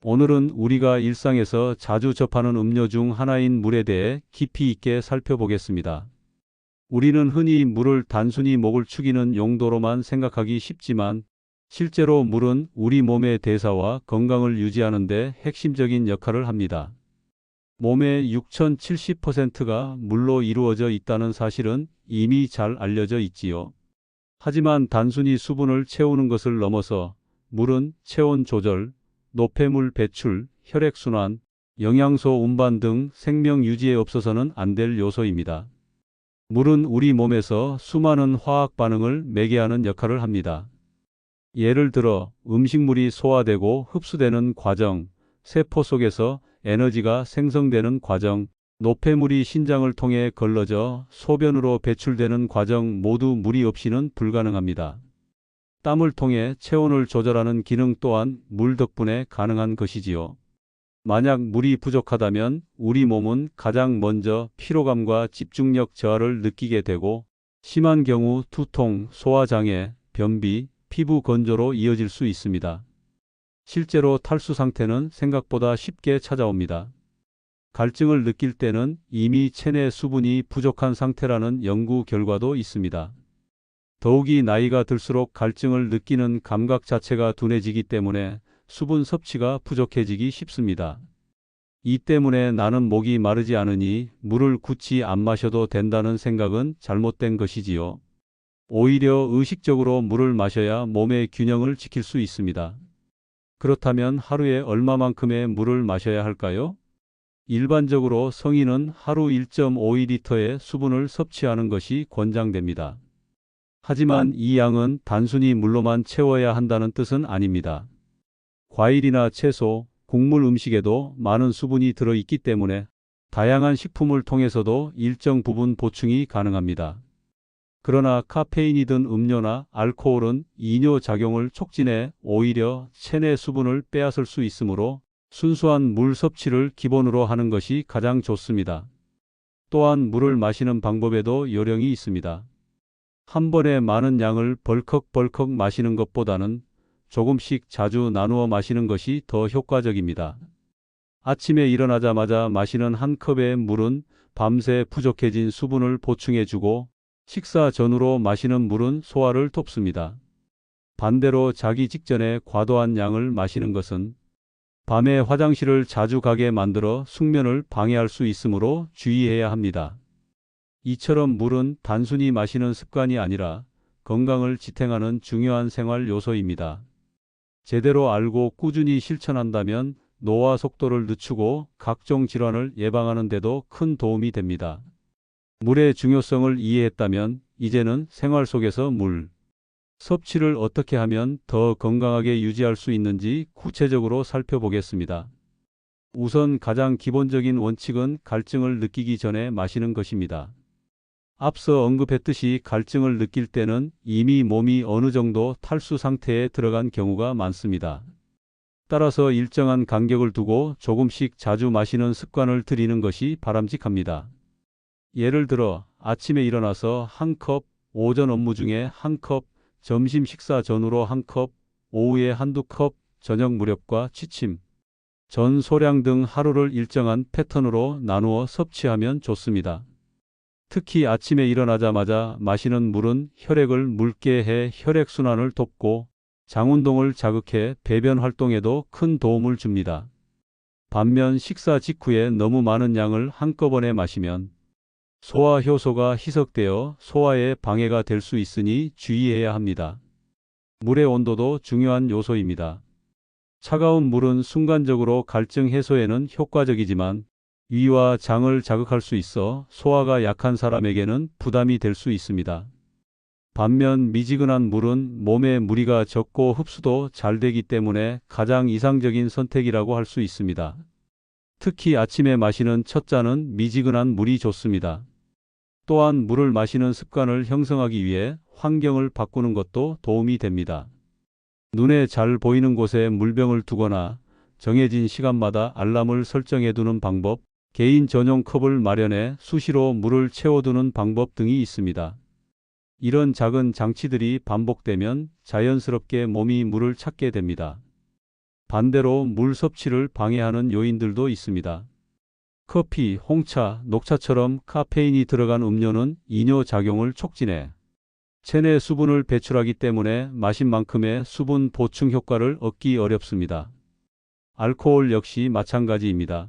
오늘은 우리가 일상에서 자주 접하는 음료 중 하나인 물에 대해 깊이 있게 살펴보겠습니다. 우리는 흔히 물을 단순히 목을 축이는 용도로만 생각하기 쉽지만 실제로 물은 우리 몸의 대사와 건강을 유지하는 데 핵심적인 역할을 합니다. 몸의 6070%가 물로 이루어져 있다는 사실은 이미 잘 알려져 있지요. 하지만 단순히 수분을 채우는 것을 넘어서 물은 체온 조절, 노폐물 배출, 혈액순환, 영양소 운반 등 생명 유지에 없어서는 안 될 요소입니다. 물은 우리 몸에서 수많은 화학 반응을 매개하는 역할을 합니다. 예를 들어 음식물이 소화되고 흡수되는 과정, 세포 속에서 에너지가 생성되는 과정, 노폐물이 신장을 통해 걸러져 소변으로 배출되는 과정 모두 물이 없이는 불가능합니다. 땀을 통해 체온을 조절하는 기능 또한 물 덕분에 가능한 것이지요. 만약 물이 부족하다면 우리 몸은 가장 먼저 피로감과 집중력 저하를 느끼게 되고 심한 경우 두통, 소화장애, 변비, 피부 건조로 이어질 수 있습니다. 실제로 탈수 상태는 생각보다 쉽게 찾아옵니다. 갈증을 느낄 때는 이미 체내 수분이 부족한 상태라는 연구 결과도 있습니다. 더욱이 나이가 들수록 갈증을 느끼는 감각 자체가 둔해지기 때문에 수분 섭취가 부족해지기 쉽습니다. 이 때문에 나는 목이 마르지 않으니 물을 굳이 안 마셔도 된다는 생각은 잘못된 것이지요. 오히려 의식적으로 물을 마셔야 몸의 균형을 지킬 수 있습니다. 그렇다면 하루에 얼마만큼의 물을 마셔야 할까요? 일반적으로 성인은 하루 1.5리터의 수분을 섭취하는 것이 권장됩니다. 하지만 이 양은 단순히 물로만 채워야 한다는 뜻은 아닙니다. 과일이나 채소, 곡물 음식에도 많은 수분이 들어있기 때문에 다양한 식품을 통해서도 일정 부분 보충이 가능합니다. 그러나 카페인이 든 음료나 알코올은 이뇨 작용을 촉진해 오히려 체내 수분을 빼앗을 수 있으므로 순수한 물 섭취를 기본으로 하는 것이 가장 좋습니다. 또한 물을 마시는 방법에도 요령이 있습니다. 한 번에 많은 양을 벌컥벌컥 마시는 것보다는 조금씩 자주 나누어 마시는 것이 더 효과적입니다. 아침에 일어나자마자 마시는 한 컵의 물은 밤새 부족해진 수분을 보충해주고 식사 전후로 마시는 물은 소화를 돕습니다. 반대로 자기 직전에 과도한 양을 마시는 것은 밤에 화장실을 자주 가게 만들어 숙면을 방해할 수 있으므로 주의해야 합니다. 이처럼 물은 단순히 마시는 습관이 아니라 건강을 지탱하는 중요한 생활 요소입니다. 제대로 알고 꾸준히 실천한다면 노화 속도를 늦추고 각종 질환을 예방하는 데도 큰 도움이 됩니다. 물의 중요성을 이해했다면 이제는 생활 속에서 물 섭취를 어떻게 하면 더 건강하게 유지할 수 있는지 구체적으로 살펴보겠습니다. 우선 가장 기본적인 원칙은 갈증을 느끼기 전에 마시는 것입니다. 앞서 언급했듯이 갈증을 느낄 때는 이미 몸이 어느 정도 탈수 상태에 들어간 경우가 많습니다. 따라서 일정한 간격을 두고 조금씩 자주 마시는 습관을 들이는 것이 바람직합니다. 예를 들어 아침에 일어나서 한 컵, 오전 업무 중에 한 컵, 점심 식사 전후로 한 컵, 오후에 한두 컵, 저녁 무렵과 취침 전 소량 등 하루를 일정한 패턴으로 나누어 섭취하면 좋습니다. 특히 아침에 일어나자마자 마시는 물은 혈액을 묽게 해 혈액순환을 돕고 장운동을 자극해 배변 활동에도 큰 도움을 줍니다. 반면 식사 직후에 너무 많은 양을 한꺼번에 마시면 소화 효소가 희석되어 소화에 방해가 될 수 있으니 주의해야 합니다. 물의 온도도 중요한 요소입니다. 차가운 물은 순간적으로 갈증 해소에는 효과적이지만 위와 장을 자극할 수 있어 소화가 약한 사람에게는 부담이 될 수 있습니다. 반면 미지근한 물은 몸에 무리가 적고 흡수도 잘 되기 때문에 가장 이상적인 선택이라고 할 수 있습니다. 특히 아침에 마시는 첫 잔은 미지근한 물이 좋습니다. 또한 물을 마시는 습관을 형성하기 위해 환경을 바꾸는 것도 도움이 됩니다. 눈에 잘 보이는 곳에 물병을 두거나 정해진 시간마다 알람을 설정해 두는 방법, 개인 전용 컵을 마련해 수시로 물을 채워두는 방법 등이 있습니다. 이런 작은 장치들이 반복되면 자연스럽게 몸이 물을 찾게 됩니다. 반대로 물 섭취를 방해하는 요인들도 있습니다. 커피, 홍차, 녹차처럼 카페인이 들어간 음료는 이뇨 작용을 촉진해 체내 수분을 배출하기 때문에 마신 만큼의 수분 보충 효과를 얻기 어렵습니다. 알코올 역시 마찬가지입니다.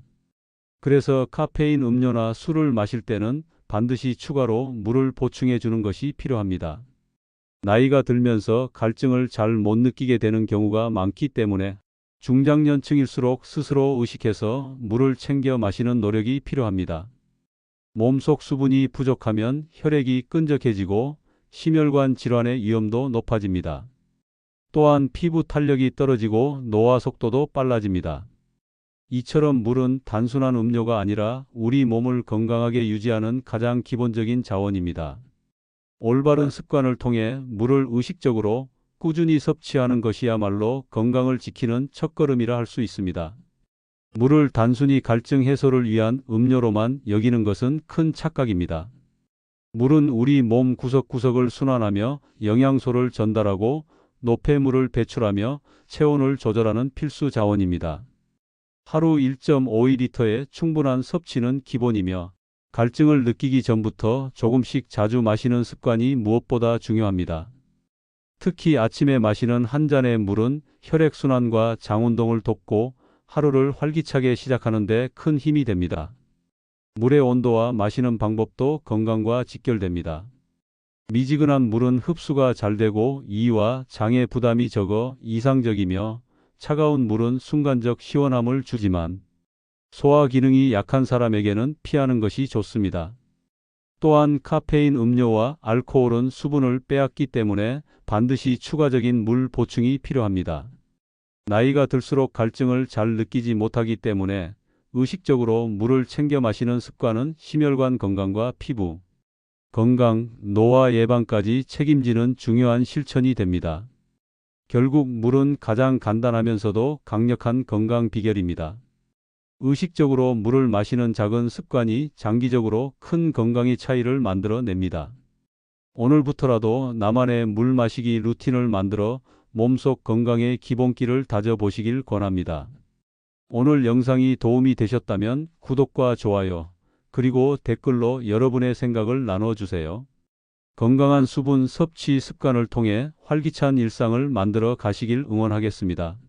그래서 카페인 음료나 술을 마실 때는 반드시 추가로 물을 보충해 주는 것이 필요합니다. 나이가 들면서 갈증을 잘 못 느끼게 되는 경우가 많기 때문에 중장년층일수록 스스로 의식해서 물을 챙겨 마시는 노력이 필요합니다. 몸속 수분이 부족하면 혈액이 끈적해지고 심혈관 질환의 위험도 높아집니다. 또한 피부 탄력이 떨어지고 노화 속도도 빨라집니다. 이처럼 물은 단순한 음료가 아니라 우리 몸을 건강하게 유지하는 가장 기본적인 자원입니다. 올바른 습관을 통해 물을 의식적으로 꾸준히 섭취하는 것이야말로 건강을 지키는 첫걸음이라 할 수 있습니다. 물을 단순히 갈증 해소를 위한 음료로만 여기는 것은 큰 착각입니다. 물은 우리 몸 구석구석을 순환하며 영양소를 전달하고 노폐물을 배출하며 체온을 조절하는 필수 자원입니다. 하루 1.5리터의 충분한 섭취는 기본이며 갈증을 느끼기 전부터 조금씩 자주 마시는 습관이 무엇보다 중요합니다. 특히 아침에 마시는 한 잔의 물은 혈액순환과 장운동을 돕고 하루를 활기차게 시작하는 데 큰 힘이 됩니다. 물의 온도와 마시는 방법도 건강과 직결됩니다. 미지근한 물은 흡수가 잘 되고 이와 장의 부담이 적어 이상적이며 차가운 물은 순간적 시원함을 주지만 소화 기능이 약한 사람에게는 피하는 것이 좋습니다. 또한 카페인 음료와 알코올은 수분을 빼앗기 때문에 반드시 추가적인 물 보충이 필요합니다. 나이가 들수록 갈증을 잘 느끼지 못하기 때문에 의식적으로 물을 챙겨 마시는 습관은 심혈관 건강과 피부 건강, 노화 예방까지 책임지는 중요한 실천이 됩니다. 결국 물은 가장 간단하면서도 강력한 건강 비결입니다. 의식적으로 물을 마시는 작은 습관이 장기적으로 큰 건강의 차이를 만들어 냅니다. 오늘부터라도 나만의 물 마시기 루틴을 만들어 몸속 건강의 기본기를 다져보시길 권합니다. 오늘 영상이 도움이 되셨다면 구독과 좋아요, 그리고 댓글로 여러분의 생각을 나눠주세요. 건강한 수분 섭취 습관을 통해 활기찬 일상을 만들어 가시길 응원하겠습니다.